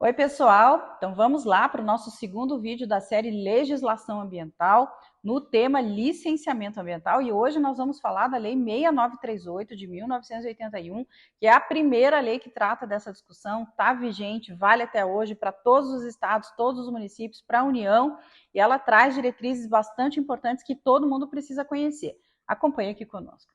Oi, pessoal! Então vamos lá para o nosso segundo vídeo da série Legislação Ambiental, no tema licenciamento ambiental, e hoje nós vamos falar da Lei 6938 de 1981, que é a primeira lei que trata dessa discussão, está vigente, vale até hoje para todos os estados, todos os municípios, para a União, e ela traz diretrizes bastante importantes que todo mundo precisa conhecer. Acompanhe aqui conosco.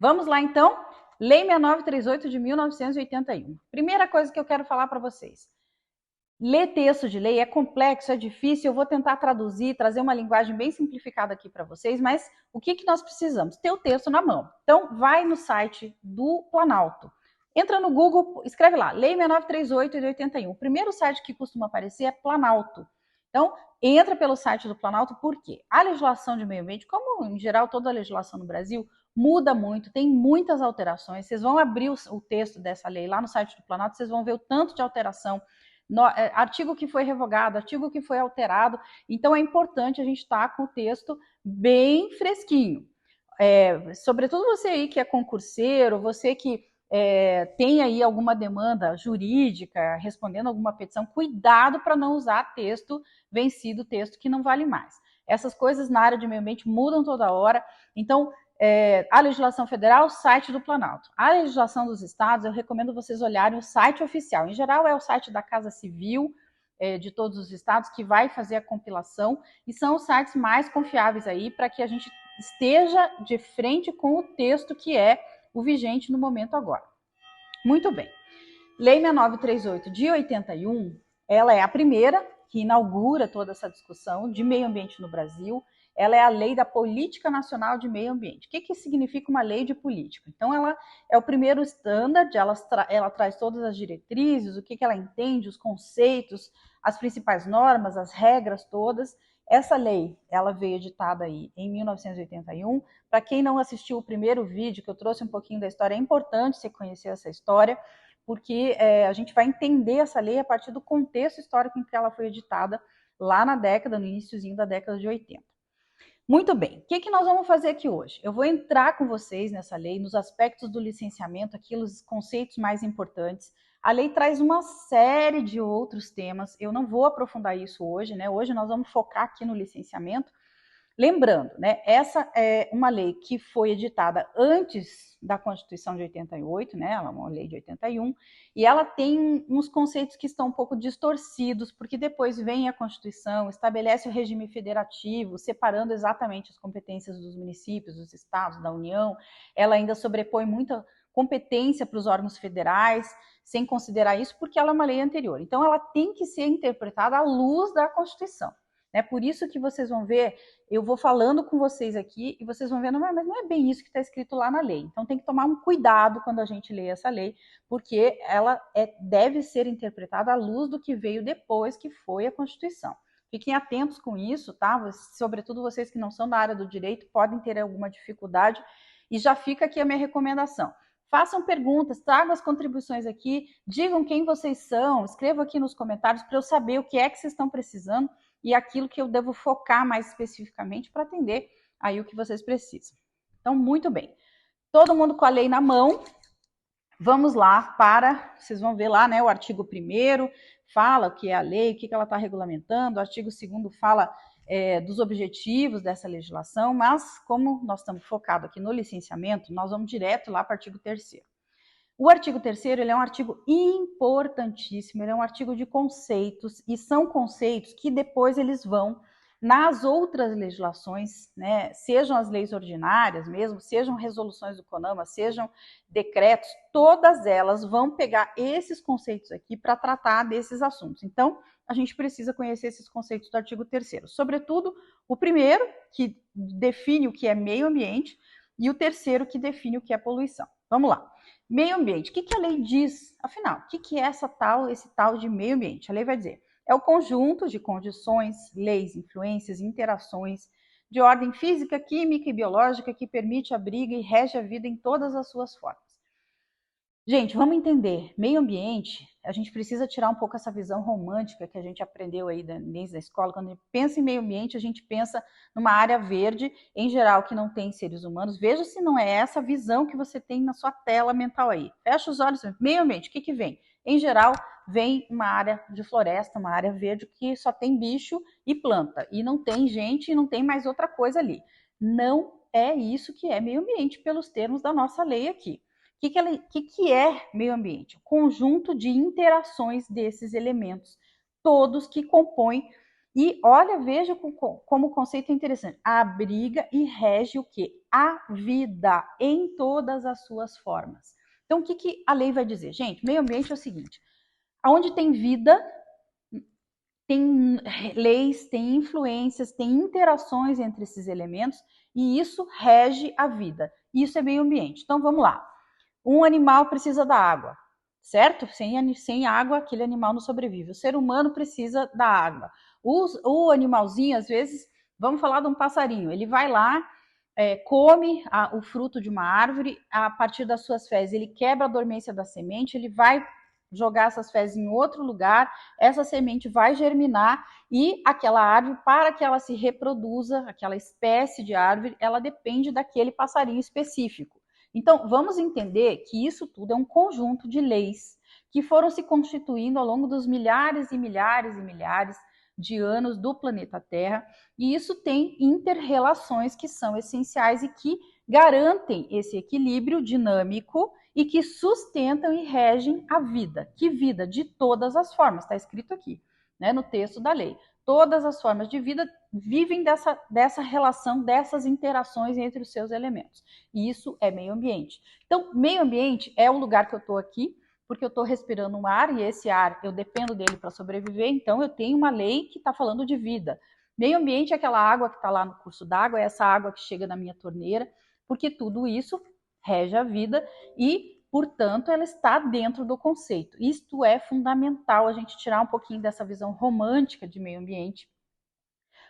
Vamos lá, então? Lei 6938 de 1981. Primeira coisa que eu quero falar para vocês. Ler texto de lei é complexo, é difícil, eu vou tentar traduzir, trazer uma linguagem bem simplificada aqui para vocês, mas o que nós precisamos? Ter o texto na mão. Então, vai no site do Planalto. Entra no Google, escreve lá, Lei 6938 de 81. O primeiro site que costuma aparecer é Planalto. Então, entra pelo site do Planalto, por quê? A legislação de meio ambiente, como em geral toda a legislação no Brasil, muda muito, tem muitas alterações. Vocês vão abrir o texto dessa lei lá no site do Planalto, vocês vão ver o tanto de alteração, artigo que foi revogado, artigo que foi alterado. Então, é importante a gente estar com o texto bem fresquinho. Sobretudo você aí que é concurseiro, você que tem aí alguma demanda jurídica, respondendo alguma petição, cuidado para não usar texto vencido, texto que não vale mais. Essas coisas na área de meio ambiente mudam toda hora, então a legislação federal, o site do Planalto. A legislação dos estados, eu recomendo vocês olharem o site oficial. Em geral, é o site da Casa Civil de todos os estados que vai fazer a compilação, e são os sites mais confiáveis aí para que a gente esteja de frente com o texto que é o vigente no momento agora. Muito bem. Lei 6938 de 81, ela é a primeira que inaugura toda essa discussão de meio ambiente no Brasil. Ela é a Lei da Política Nacional de Meio Ambiente. O que significa uma lei de política? Então, ela é o primeiro standard, ela traz todas as diretrizes, o que ela entende, os conceitos, as principais normas, as regras todas. Essa lei, ela veio editada aí em 1981. Para quem não assistiu o primeiro vídeo, que eu trouxe um pouquinho da história, é importante você conhecer essa história, porque a gente vai entender essa lei a partir do contexto histórico em que ela foi editada lá no iniciozinho da década de 80. Muito bem, o que nós vamos fazer aqui hoje? Eu vou entrar com vocês nessa lei, nos aspectos do licenciamento, aqueles conceitos mais importantes. A lei traz uma série de outros temas, eu não vou aprofundar isso hoje, né? Hoje nós vamos focar aqui no licenciamento. Lembrando, né, essa é uma lei que foi editada antes da Constituição de 88, né, ela é uma lei de 81, e ela tem uns conceitos que estão um pouco distorcidos, porque depois vem a Constituição, estabelece o regime federativo, separando exatamente as competências dos municípios, dos estados, da União. Ela ainda sobrepõe muita competência para os órgãos federais, sem considerar isso, porque ela é uma lei anterior. Então, ela tem que ser interpretada à luz da Constituição. É por isso que vocês vão ver, eu vou falando com vocês aqui e vocês vão ver, mas não é bem isso que está escrito lá na lei. Então tem que tomar um cuidado quando a gente lê essa lei, porque ela deve ser interpretada à luz do que veio depois, que foi a Constituição. Fiquem atentos com isso, tá? Sobretudo vocês que não são da área do direito, podem ter alguma dificuldade, e já fica aqui a minha recomendação. Façam perguntas, tragam as contribuições aqui, digam quem vocês são, escrevam aqui nos comentários para eu saber o que é que vocês estão precisando e aquilo que eu devo focar mais especificamente para atender aí o que vocês precisam. Então, muito bem. Todo mundo com a lei na mão. Vamos lá vocês vão ver lá, né, o artigo 1º fala o que é a lei, o que ela está regulamentando, o artigo 2º fala dos objetivos dessa legislação, mas como nós estamos focados aqui no licenciamento, nós vamos direto lá para o artigo 3º. O artigo 3º ele é um artigo importantíssimo, ele é um artigo de conceitos, e são conceitos que depois eles vão nas outras legislações, né, sejam as leis ordinárias mesmo, sejam resoluções do CONAMA, sejam decretos, todas elas vão pegar esses conceitos aqui para tratar desses assuntos. Então, a gente precisa conhecer esses conceitos do artigo 3º, sobretudo o primeiro, que define o que é meio ambiente, e o terceiro, que define o que é poluição. Vamos lá. Meio ambiente. O que a lei diz? Afinal, o que é esse tal de meio ambiente? A lei vai dizer, é o conjunto de condições, leis, influências, interações de ordem física, química e biológica que permite, abriga e rege a vida em todas as suas formas. Gente, vamos entender. Meio ambiente, a gente precisa tirar um pouco essa visão romântica que a gente aprendeu aí desde a escola. Quando a gente pensa em meio ambiente, a gente pensa numa área verde, em geral, que não tem seres humanos. Veja se não é essa visão que você tem na sua tela mental aí. Fecha os olhos. Meio ambiente, o que que vem? Em geral, vem uma área de floresta, uma área verde que só tem bicho e planta. E não tem gente e não tem mais outra coisa ali. Não é isso que é meio ambiente pelos termos da nossa lei aqui. Que é meio ambiente? O conjunto de interações desses elementos, todos que compõem. E olha, veja como o conceito é interessante. Abriga e rege o quê? A vida em todas as suas formas. Então, o que a lei vai dizer? Gente, meio ambiente é o seguinte: aonde tem vida, tem leis, tem influências, tem interações entre esses elementos, e isso rege a vida. Isso é meio ambiente. Então, vamos lá. Um animal precisa da água, certo? Sem água, aquele animal não sobrevive. O ser humano precisa da água. O animalzinho, às vezes, vamos falar de um passarinho, ele vai lá, come o fruto de uma árvore, a partir das suas fezes, ele quebra a dormência da semente, ele vai jogar essas fezes em outro lugar, essa semente vai germinar e aquela árvore, para que ela se reproduza, aquela espécie de árvore, ela depende daquele passarinho específico. Então, vamos entender que isso tudo é um conjunto de leis que foram se constituindo ao longo dos milhares e milhares e milhares de anos do planeta Terra, e isso tem interrelações que são essenciais e que garantem esse equilíbrio dinâmico e que sustentam e regem a vida. Que vida? De todas as formas, está escrito aqui, né, no texto da lei. Todas as formas de vida vivem dessa relação, dessas interações entre os seus elementos. E isso é meio ambiente. Então, meio ambiente é o lugar que eu estou aqui, porque eu estou respirando um ar e esse ar eu dependo dele para sobreviver, então eu tenho uma lei que está falando de vida. Meio ambiente é aquela água que está lá no curso d'água, é essa água que chega na minha torneira, porque tudo isso rege a vida e, portanto, ela está dentro do conceito. Isto é fundamental, a gente tirar um pouquinho dessa visão romântica de meio ambiente,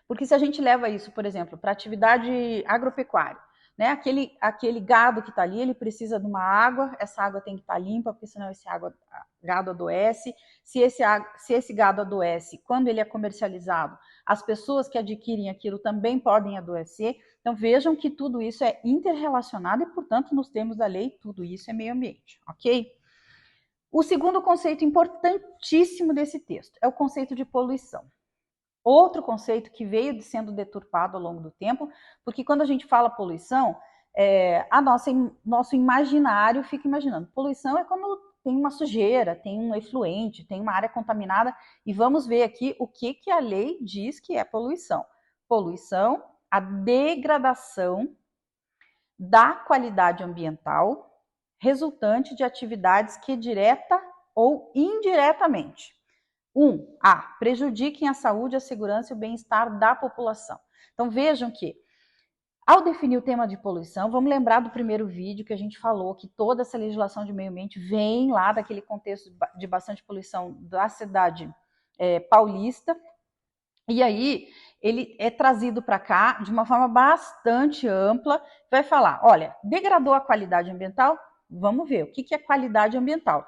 porque se a gente leva isso, por exemplo, para atividade agropecuária, né? Aquele gado que está ali, ele precisa de uma água, essa água tem que estar limpa, porque senão esse gado adoece. Se esse gado adoece, quando ele é comercializado, as pessoas que adquirem aquilo também podem adoecer. Então vejam que tudo isso é interrelacionado e, portanto, nos termos da lei, tudo isso é meio ambiente, ok? O segundo conceito importantíssimo desse texto é o conceito de poluição. Outro conceito que veio sendo deturpado ao longo do tempo, porque quando a gente fala poluição, nosso imaginário fica imaginando. Poluição é quando tem uma sujeira, tem um efluente, tem uma área contaminada, e vamos ver aqui o que a lei diz que é poluição. Poluição, a degradação da qualidade ambiental resultante de atividades que direta ou indiretamente prejudiquem a saúde, a segurança e o bem-estar da população. Então vejam que, ao definir o tema de poluição, vamos lembrar do primeiro vídeo que a gente falou que toda essa legislação de meio ambiente vem lá daquele contexto de bastante poluição da cidade paulista, e aí ele é trazido para cá de uma forma bastante ampla, vai falar, olha, degradou a qualidade ambiental? Vamos ver, o que é qualidade ambiental?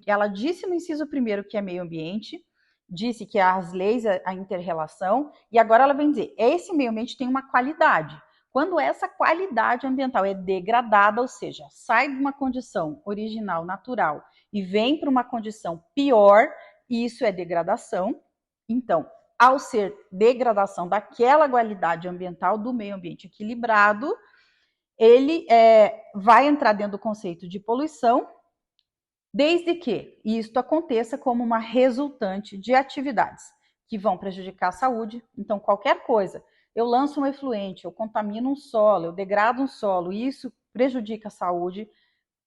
Ela disse no inciso primeiro que é meio ambiente, disse que as leis, a inter-relação, e agora ela vem dizer, esse meio ambiente tem uma qualidade. Quando essa qualidade ambiental é degradada, ou seja, sai de uma condição original, natural, e vem para uma condição pior, isso é degradação. Então, ao ser degradação daquela qualidade ambiental do meio ambiente equilibrado, ele vai entrar dentro do conceito de poluição, desde que isto aconteça como uma resultante de atividades que vão prejudicar a saúde. Então, qualquer coisa, eu lanço um efluente, eu contamino um solo, eu degrado um solo, e isso prejudica a saúde,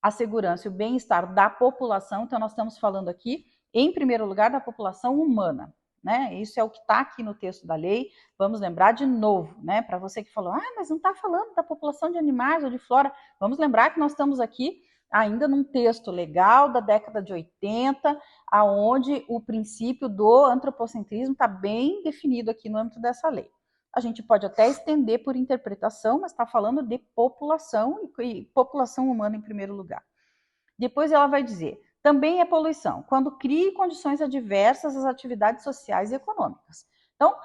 a segurança e o bem-estar da população. Então, nós estamos falando aqui, em primeiro lugar, da população humana. Né? Isso é o que está aqui no texto da lei. Vamos lembrar de novo, né? Para você que falou, mas não está falando da população de animais ou de flora. Vamos lembrar que nós estamos aqui ainda num texto legal da década de 80, aonde o princípio do antropocentrismo está bem definido aqui no âmbito dessa lei. A gente pode até estender por interpretação, mas está falando de população e população humana em primeiro lugar. Depois ela vai dizer, também é poluição, quando cria condições adversas às atividades sociais e econômicas. Então,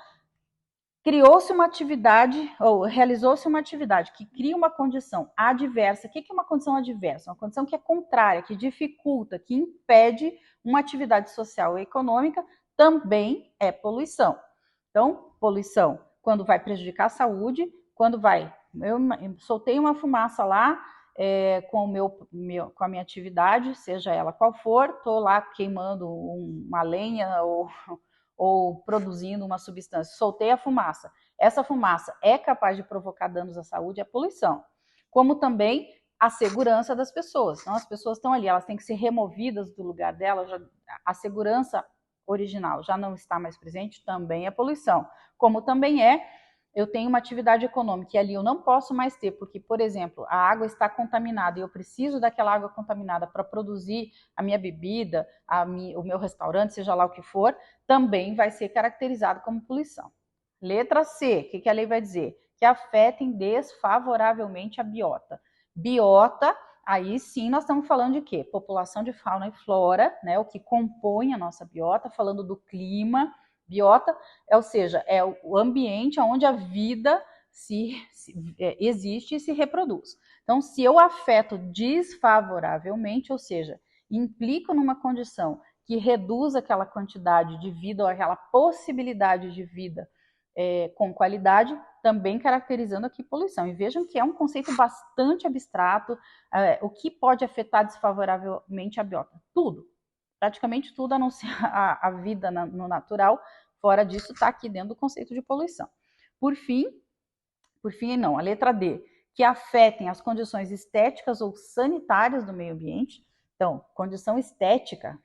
criou-se uma atividade, ou realizou-se uma atividade que cria uma condição adversa. O que é uma condição adversa? Uma condição que é contrária, que dificulta, que impede uma atividade social ou econômica, também é poluição. Então, poluição, quando vai prejudicar a saúde, quando vai... Eu soltei uma fumaça lá, com a minha atividade, seja ela qual for, estou lá queimando uma lenha ou produzindo uma substância, soltei a fumaça. Essa fumaça é capaz de provocar danos à saúde, é poluição. Como também a segurança das pessoas. Então, as pessoas estão ali, elas têm que ser removidas do lugar delas, a segurança original já não está mais presente, também é poluição. Como também eu tenho uma atividade econômica e ali eu não posso mais ter, porque, por exemplo, a água está contaminada e eu preciso daquela água contaminada para produzir a minha bebida, o meu restaurante, seja lá o que for, também vai ser caracterizado como poluição. Letra C, o que a lei vai dizer? Que afetem desfavoravelmente a biota. Biota, aí sim nós estamos falando de quê? População de fauna e flora, né? O que compõe a nossa biota, falando do clima. Biota, ou seja, é o ambiente onde a vida existe e se reproduz. Então, se eu afeto desfavoravelmente, ou seja, implico numa condição que reduz aquela quantidade de vida ou aquela possibilidade de vida com qualidade, também caracterizando aqui poluição. E vejam que é um conceito bastante abstrato. O que pode afetar desfavoravelmente a biota? Tudo. Praticamente tudo, a não ser a vida no natural. Fora disso, está aqui dentro do conceito de poluição. Por fim, não, a letra D, que afetem as condições estéticas ou sanitárias do meio ambiente. Então, condição estética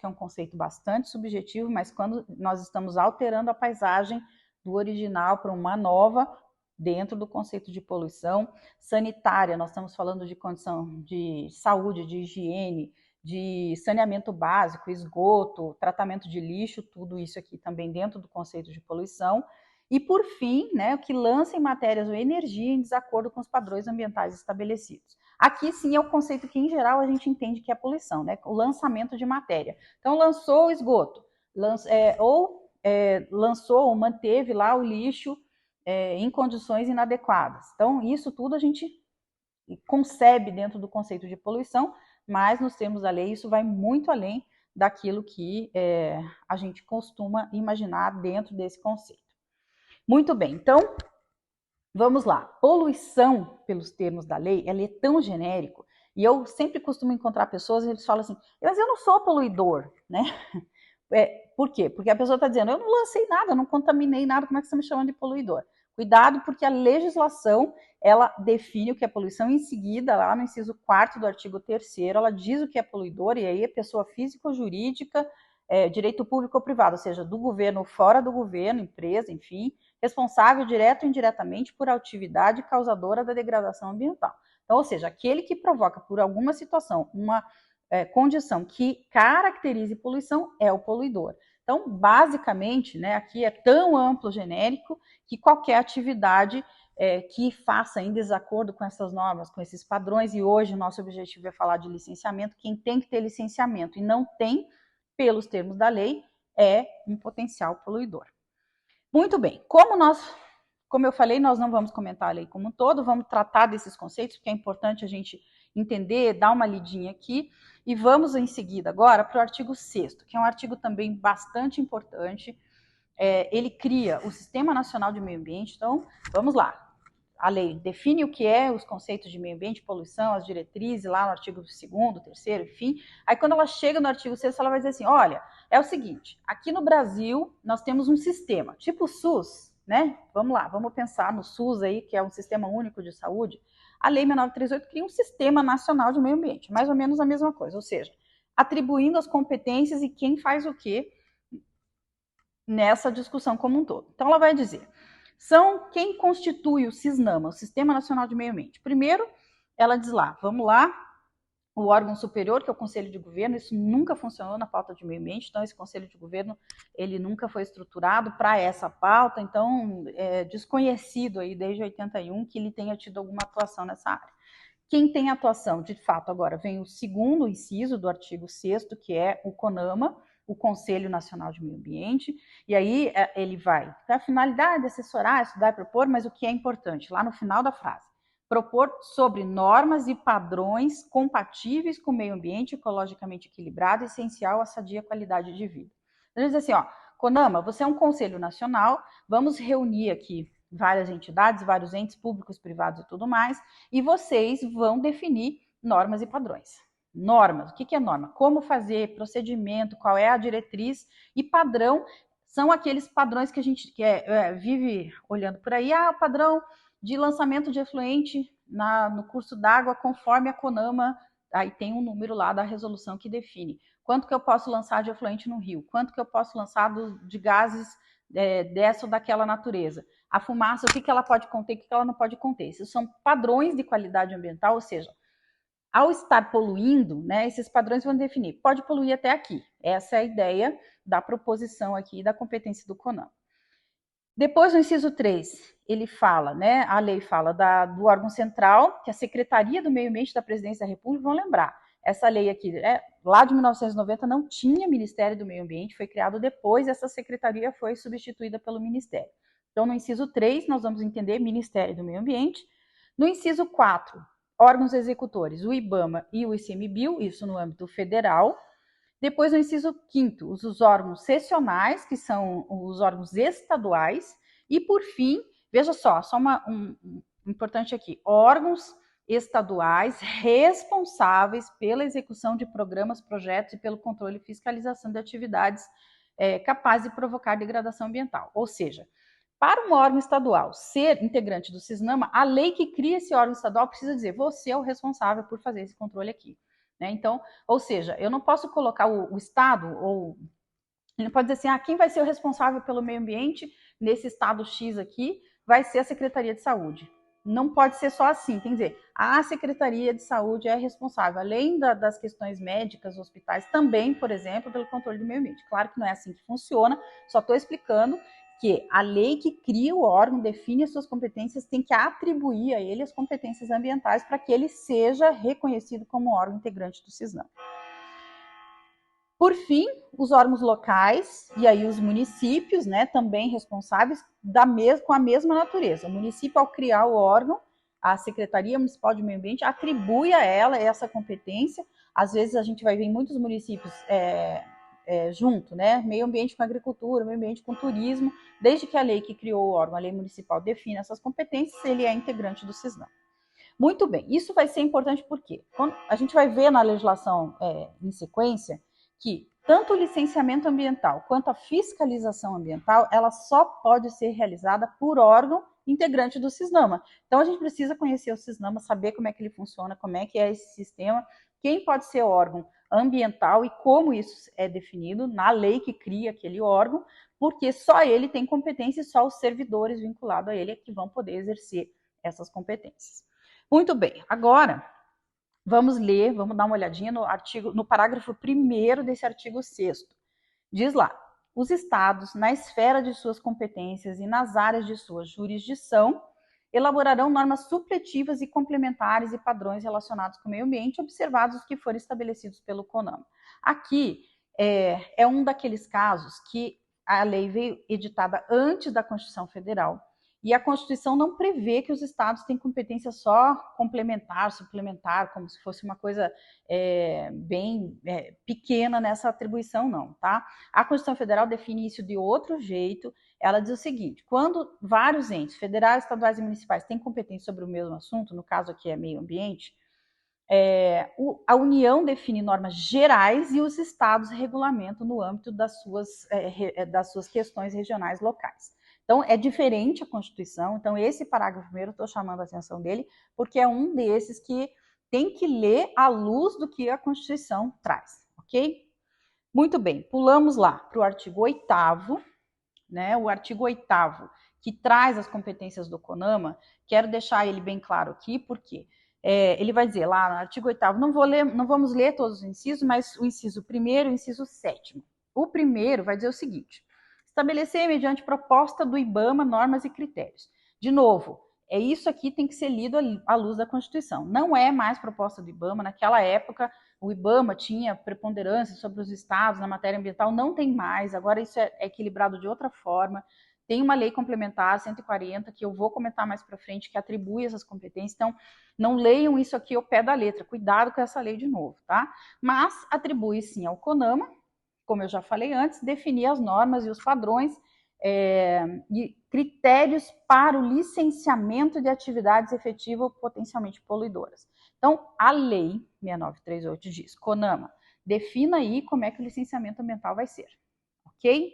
é um conceito bastante subjetivo, mas quando nós estamos alterando a paisagem do original para uma nova, dentro do conceito de poluição. Sanitária, nós estamos falando de condição de saúde, de higiene, de saneamento básico, esgoto, tratamento de lixo, tudo isso aqui também dentro do conceito de poluição. E, por fim, né, o que lança em matérias ou energia em desacordo com os padrões ambientais estabelecidos. Aqui, sim, é o conceito que, em geral, a gente entende que é poluição, né? O lançamento de matéria. Então, lançou o esgoto, lançou ou manteve lá o lixo em condições inadequadas. Então, isso tudo a gente concebe dentro do conceito de poluição, mas nos termos da lei isso vai muito além daquilo que a gente costuma imaginar dentro desse conceito. Muito bem, então, vamos lá. Poluição, pelos termos da lei, ela é tão genérico, e eu sempre costumo encontrar pessoas e eles falam assim, mas eu não sou poluidor, né? Por quê? Porque a pessoa está dizendo, eu não lancei nada, eu não contaminei nada, como é que você me chama de poluidor? Cuidado, porque a legislação, ela define o que é poluição, em seguida, lá no inciso 4º do artigo 3º, ela diz o que é poluidor, e aí é pessoa física ou jurídica, direito público ou privado, ou seja, do governo ou fora do governo, empresa, enfim, responsável direto ou indiretamente por atividade causadora da degradação ambiental. Então, ou seja, aquele que provoca por alguma situação uma condição que caracterize poluição é o poluidor. Então, basicamente, né, aqui é tão amplo, genérico, que qualquer atividade que faça em desacordo com essas normas, com esses padrões, e hoje o nosso objetivo é falar de licenciamento, quem tem que ter licenciamento e não tem, pelos termos da lei, é um potencial poluidor. Muito bem, como eu falei, nós não vamos comentar a lei como um todo, vamos tratar desses conceitos, porque é importante a gente entender, dar uma lidinha aqui, e vamos em seguida agora para o artigo 6º, que é um artigo também bastante importante. Ele cria o Sistema Nacional de Meio Ambiente. Então, vamos lá. A lei define o que é os conceitos de meio ambiente, poluição, as diretrizes, lá no artigo 2º, 3º, enfim. Aí, quando ela chega no artigo 6º, ela vai dizer assim, olha, é o seguinte, aqui no Brasil, nós temos um sistema, tipo o SUS, né? Vamos lá, vamos pensar no SUS aí, que é um sistema único de saúde. A Lei 6938 cria um Sistema Nacional de Meio Ambiente, mais ou menos a mesma coisa, ou seja, atribuindo as competências e quem faz o quê nessa discussão como um todo. Então, ela vai dizer, quem constitui o SISNAMA, o Sistema Nacional de Meio Ambiente? Primeiro, ela diz lá, vamos lá, o órgão superior, que é o Conselho de Governo, isso nunca funcionou na pauta de meio ambiente, então esse Conselho de Governo, ele nunca foi estruturado para essa pauta, então é desconhecido aí desde 81 que ele tenha tido alguma atuação nessa área. Quem tem atuação, de fato, agora vem o segundo inciso do artigo 6º, que é o CONAMA, o Conselho Nacional de Meio Ambiente, e aí ele vai, a finalidade, assessorar, estudar e propor, mas o que é importante, lá no final da frase, propor sobre normas e padrões compatíveis com o meio ambiente, ecologicamente equilibrado, essencial à sadia qualidade de vida. Então, diz assim, ó, CONAMA, você é um conselho nacional, vamos reunir aqui várias entidades, vários entes públicos, privados e tudo mais, e vocês vão definir normas e padrões. Normas, o que é norma? Como fazer, procedimento, qual é a diretriz, e padrão são aqueles padrões que a gente vive olhando por aí, o padrão de lançamento de efluente no curso d'água conforme a CONAMA, aí tem um número lá da resolução que define quanto que eu posso lançar de efluente no rio, quanto que eu posso lançar de gases dessa ou daquela natureza. A fumaça, o que ela pode conter, o que ela não pode conter. Esses são padrões de qualidade ambiental, ou seja, ao estar poluindo, né, esses padrões vão definir, pode poluir até aqui. Essa é a ideia da proposição aqui da competência do CONAMA. Depois, no inciso 3, ele fala, né, a lei fala do órgão central, que é a Secretaria do Meio Ambiente da Presidência da República, vão lembrar, essa lei aqui, lá de 1990, não tinha Ministério do Meio Ambiente, foi criado depois, essa secretaria foi substituída pelo Ministério. Então, no inciso 3, nós vamos entender Ministério do Meio Ambiente. No inciso 4, órgãos executores, o IBAMA e o ICMBio, isso no âmbito federal. Depois, no inciso 5º, os órgãos seccionais, que são os órgãos estaduais. E, por fim, veja só importante aqui, órgãos estaduais responsáveis pela execução de programas, projetos e pelo controle e fiscalização de atividades capazes de provocar degradação ambiental. Ou seja, para um órgão estadual ser integrante do CISNAMA, a lei que cria esse órgão estadual precisa dizer, você é o responsável por fazer esse controle aqui. Né? Então, ou seja, eu não posso colocar o Estado, ou ele não pode dizer assim, quem vai ser o responsável pelo meio ambiente nesse Estado X aqui vai ser a Secretaria de Saúde. Não pode ser só assim, tem que dizer, a Secretaria de Saúde é responsável, além das questões médicas, hospitais, também, por exemplo, pelo controle do meio ambiente. Claro que não é assim que funciona, só estou explicando que a lei que cria o órgão, define as suas competências, tem que atribuir a ele as competências ambientais para que ele seja reconhecido como órgão integrante do CISNAM. Por fim, os órgãos locais e aí os municípios, né, também responsáveis com a mesma natureza. O município, ao criar o órgão, a Secretaria Municipal de Meio Ambiente atribui a ela essa competência. Às vezes a gente vai ver em muitos municípios junto, né? Meio ambiente com agricultura, meio ambiente com turismo. Desde que a lei que criou o órgão, a lei municipal, define essas competências, ele é integrante do CISNAM. Muito bem, isso vai ser importante porque quando a gente vai ver na legislação em sequência que tanto o licenciamento ambiental quanto a fiscalização ambiental, ela só pode ser realizada por órgão integrante do CISNAMA. Então, a gente precisa conhecer o CISNAMA, saber como é que ele funciona, como é que é esse sistema, quem pode ser órgão ambiental e como isso é definido na lei que cria aquele órgão, porque só ele tem competência e só os servidores vinculados a ele é que vão poder exercer essas competências. Muito bem, agora vamos dar uma olhadinha no parágrafo 1º desse artigo 6º. Diz lá, os estados, na esfera de suas competências e nas áreas de sua jurisdição, elaborarão normas supletivas e complementares e padrões relacionados com o meio ambiente, observados os que forem estabelecidos pelo CONAMA. Aqui é um daqueles casos que a lei veio editada antes da Constituição Federal, e a Constituição não prevê que os estados têm competência só complementar, suplementar, como se fosse uma coisa bem pequena nessa atribuição, não, tá? A Constituição Federal define isso de outro jeito. Ela diz o seguinte, quando vários entes, federais, estaduais e municipais, têm competência sobre o mesmo assunto, no caso aqui é meio ambiente, a União define normas gerais e os estados regulamentam no âmbito das suas questões regionais locais. Então, é diferente a Constituição. Então, esse parágrafo primeiro, eu estou chamando a atenção dele, porque é um desses que tem que ler à luz do que a Constituição traz, ok? Muito bem, pulamos lá para o artigo 8º, né? O artigo 8º, que traz as competências do CONAMA, quero deixar ele bem claro aqui, porque ele vai dizer lá no artigo 8º, não vamos ler todos os incisos, mas o inciso 1º e o inciso 7º. O primeiro vai dizer o seguinte, estabelecer mediante proposta do IBAMA normas e critérios. De novo, É isso aqui tem que ser lido à luz da Constituição. Não é mais proposta do IBAMA. Naquela época, o IBAMA tinha preponderância sobre os estados na matéria ambiental, não tem mais. Agora isso é equilibrado de outra forma. Tem uma lei complementar, 140, que eu vou comentar mais para frente, que atribui essas competências. Então, não leiam isso aqui ao pé da letra. Cuidado com essa lei de novo, tá? Mas atribui sim ao CONAMA, como eu já falei antes, definir as normas e os padrões e critérios para o licenciamento de atividades efetivas ou potencialmente poluidoras. Então, a lei 6938 diz, CONAMA, defina aí como é que o licenciamento ambiental vai ser, ok?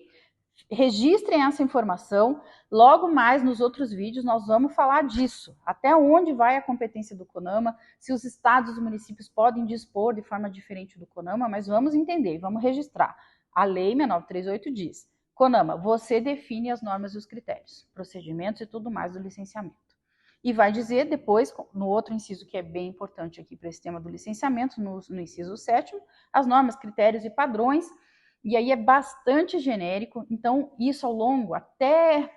Registrem essa informação, logo mais nos outros vídeos nós vamos falar disso, até onde vai a competência do CONAMA, se os estados e os municípios podem dispor de forma diferente do CONAMA, mas vamos entender, vamos registrar. A lei 6938 diz, CONAMA, você define as normas e os critérios, procedimentos e tudo mais do licenciamento. E vai dizer depois, no outro inciso que é bem importante aqui para esse tema do licenciamento, no inciso 7º, as normas, critérios e padrões, e aí é bastante genérico, então isso ao longo, até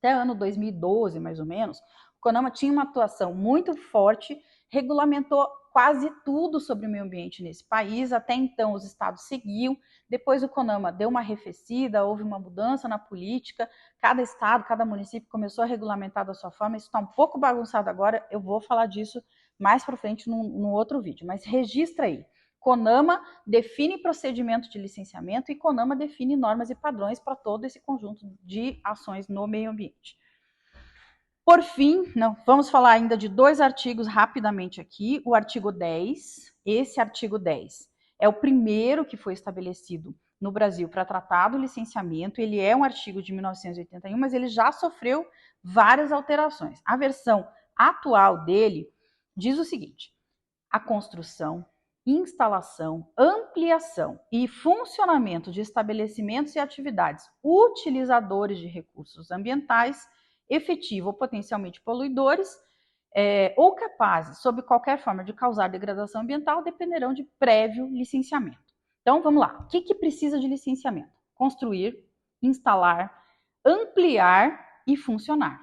ano 2012, mais ou menos, o CONAMA tinha uma atuação muito forte, regulamentou quase tudo sobre o meio ambiente nesse país, até então os estados seguiam, depois o CONAMA deu uma arrefecida, houve uma mudança na política, cada estado, cada município começou a regulamentar da sua forma, isso está um pouco bagunçado agora, eu vou falar disso mais para frente num outro vídeo, mas registra aí. CONAMA define procedimento de licenciamento e CONAMA define normas e padrões para todo esse conjunto de ações no meio ambiente. Por fim, vamos falar ainda de 2 artigos rapidamente aqui. O artigo 10, esse artigo 10 é o primeiro que foi estabelecido no Brasil para tratar do licenciamento. Ele é um artigo de 1981, mas ele já sofreu várias alterações. A versão atual dele diz o seguinte: a construção, instalação, ampliação e funcionamento de estabelecimentos e atividades utilizadores de recursos ambientais, efetivo ou potencialmente poluidores, ou capazes, sob qualquer forma, de causar degradação ambiental, dependerão de prévio licenciamento. Então, vamos lá. O que precisa de licenciamento? Construir, instalar, ampliar e funcionar.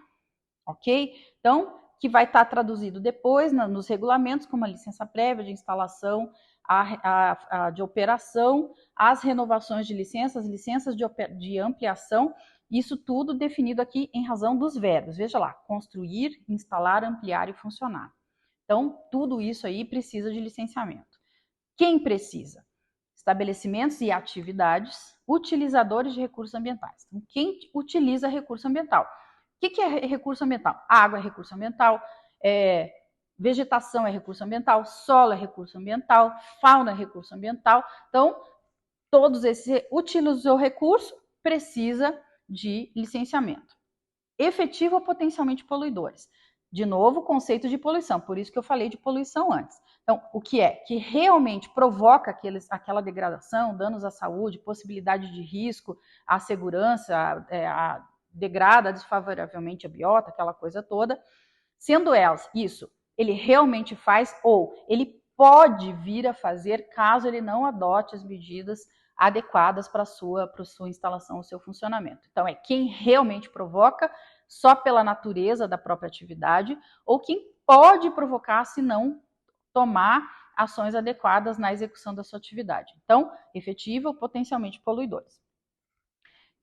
Ok? Então, que vai estar traduzido depois nos regulamentos, como a licença prévia de instalação, a de operação, as renovações de licenças de ampliação, isso tudo definido aqui em razão dos verbos. Veja lá, construir, instalar, ampliar e funcionar. Então, tudo isso aí precisa de licenciamento. Quem precisa? Estabelecimentos e atividades utilizadores de recursos ambientais. Então, quem utiliza recurso ambiental? O que é recurso ambiental? Água é recurso ambiental, vegetação é recurso ambiental, solo é recurso ambiental, fauna é recurso ambiental. Então, todos esses utilizam o recurso, precisa de licenciamento. Efetivo ou potencialmente poluidores. De novo, o conceito de poluição, por isso que eu falei de poluição antes. Então, o que é? Que realmente provoca aquela degradação, danos à saúde, possibilidade de risco à segurança, degrada desfavoravelmente a biota, aquela coisa toda, sendo elas isso, ele realmente faz ou ele pode vir a fazer caso ele não adote as medidas adequadas para a sua instalação, o seu funcionamento. Então, é quem realmente provoca só pela natureza da própria atividade ou quem pode provocar se não tomar ações adequadas na execução da sua atividade. Então, efetivo ou potencialmente poluidores.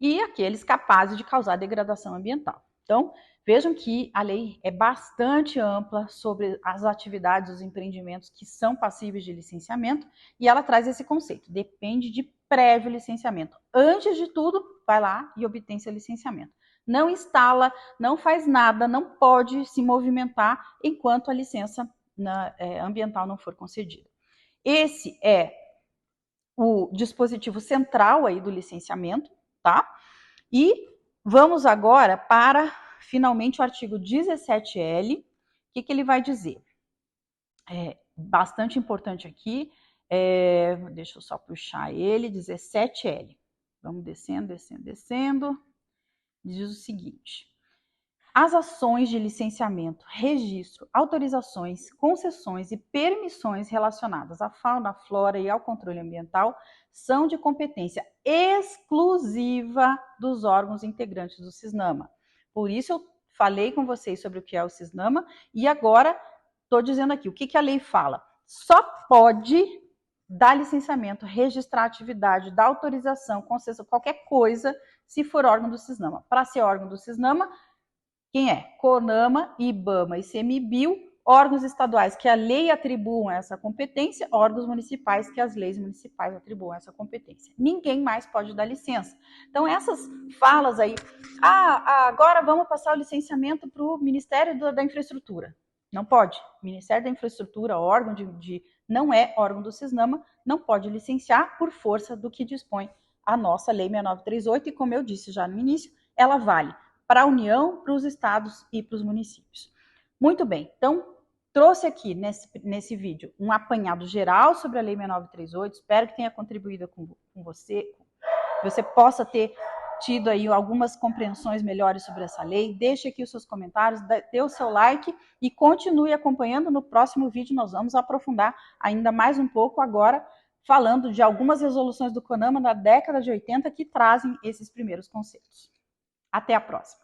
E aqueles capazes de causar degradação ambiental. Então, vejam que a lei é bastante ampla sobre as atividades, os empreendimentos que são passíveis de licenciamento, e ela traz esse conceito, depende de prévio licenciamento. Antes de tudo, vai lá e obtém seu licenciamento. Não instala, não faz nada, não pode se movimentar enquanto a licença ambiental não for concedida. Esse é o dispositivo central aí do licenciamento, tá? E vamos agora para, finalmente, o artigo 17L. O que ele vai dizer? Bastante importante aqui, deixa eu só puxar ele, 17L. Vamos descendo, descendo, descendo. Diz o seguinte: as ações de licenciamento, registro, autorizações, concessões e permissões relacionadas à fauna, à flora e ao controle ambiental são de competência exclusiva dos órgãos integrantes do CISNAMA. Por isso eu falei com vocês sobre o que é o Cisnama e agora estou dizendo aqui o que a lei fala. Só pode dar licenciamento, registrar atividade, dar autorização, concessão, qualquer coisa, se for órgão do Cisnama. Para ser órgão do Cisnama, quem é? CONAMA, IBAMA e CMBio, órgãos estaduais que a lei atribuam essa competência, órgãos municipais que as leis municipais atribuam essa competência. Ninguém mais pode dar licença. Então, essas falas aí, agora vamos passar o licenciamento para o Ministério da Infraestrutura. Não pode. O Ministério da Infraestrutura, órgão não é órgão do Cisnama, não pode licenciar por força do que dispõe a nossa Lei 6938, e como eu disse já no início, ela vale para a União, para os estados e para os municípios. Muito bem, então trouxe aqui nesse vídeo um apanhado geral sobre a Lei 6938, espero que tenha contribuído com você, que você possa ter tido aí algumas compreensões melhores sobre essa lei. Deixe aqui os seus comentários, dê o seu like e continue acompanhando. No próximo vídeo nós vamos aprofundar ainda mais um pouco agora, falando de algumas resoluções do CONAMA da década de 80 que trazem esses primeiros conceitos. Até a próxima!